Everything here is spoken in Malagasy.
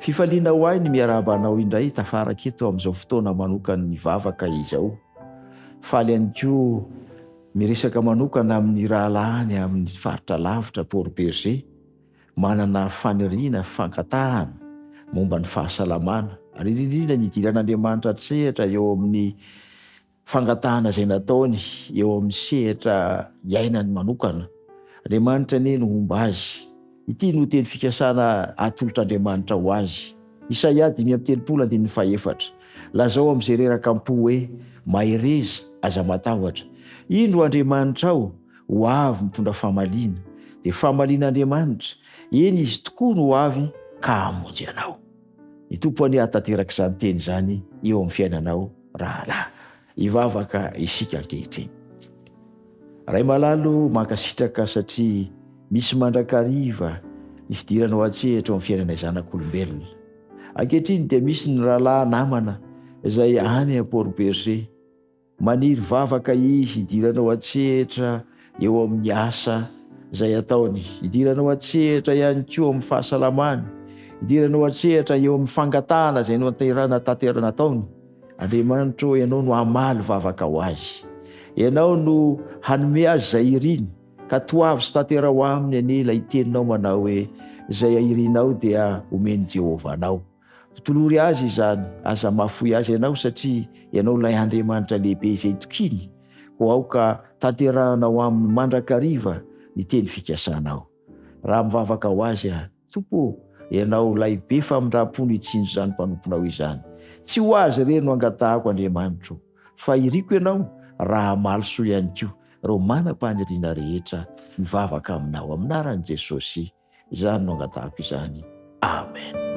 Fifaliana ho ahy ny miarabanao indray tafaraka eto amin'izao fotoana manokana ny vavaka izao. Faly ihany koa miresaka manokana amin'ny rahalahiny amin'ny faritra lavitra Port Berger, manana faniriana, fankatahana momba ny fahasalamana ary indrindra ny idiran'Andriamanitra sehatra eo amin'ny fangatahana izay nataony eo amin'ny sehatra iainany manokana. Andriamanitra anie no momba azy. Ity no teny fikasana atolotr'Andriamanitra ho azy. Isaia 5:4 lazao amin'izay reraka mpo hoe mahereza aza matahotra. Indro Andriamanitra ao ho avy mitondra fahamaliana, dia fahamalian'Andriamanitra eny izy tokoa no avy ka hamonjy anao. Ny tompony hahatanteraka izany teny izany eo amin'ny fiainanao rahalahy hivavaka isika ankehitriny. Ray malalo mankasitraka satria misy mandrakariva ny fidiranao an-tsehatra amin'ny fiainana zanak'olombelona. Ankehitriny dia misy ny rahalahy namana izay any a Port Berger, maniry vavaka izy hidiranao an-tsehatra eo amin'ny asa izay ataony, hidiranao an-tsehatra ihany koa amin'ny fahasalamany, hidiranao an-tsehatra eo amin'ny fangatahana izay natanterana ataony. Andriamanitra ho ianao no hamaly vavaka ho azy, ianao no hanome azy izay iriny, ka toavy sy tantera ho aminy anie ilay teninao manao hoe izay irinao dia omeny Jehovah anao. Tolory azy izany, aza mahafoy azy ianao satria ianao ilay Andriamanitra lehibe izay tokiny ho aoka tanterahanao amin'ny mandrakariva ny teny fikasanao. Raha mivavaka ho azy Tompo, ianao ilay be famindram-po ny hitsinjo izany mpanomponao izany. Tsy ho azy irery no angatahako Andriamanitra, fa iriko ianao raha hamaly soa ihany koa reo manam-paniriana rehetra mivavaka aminao. Amin'ny anaran'i Jesosy izany no angatahako izany. Amen.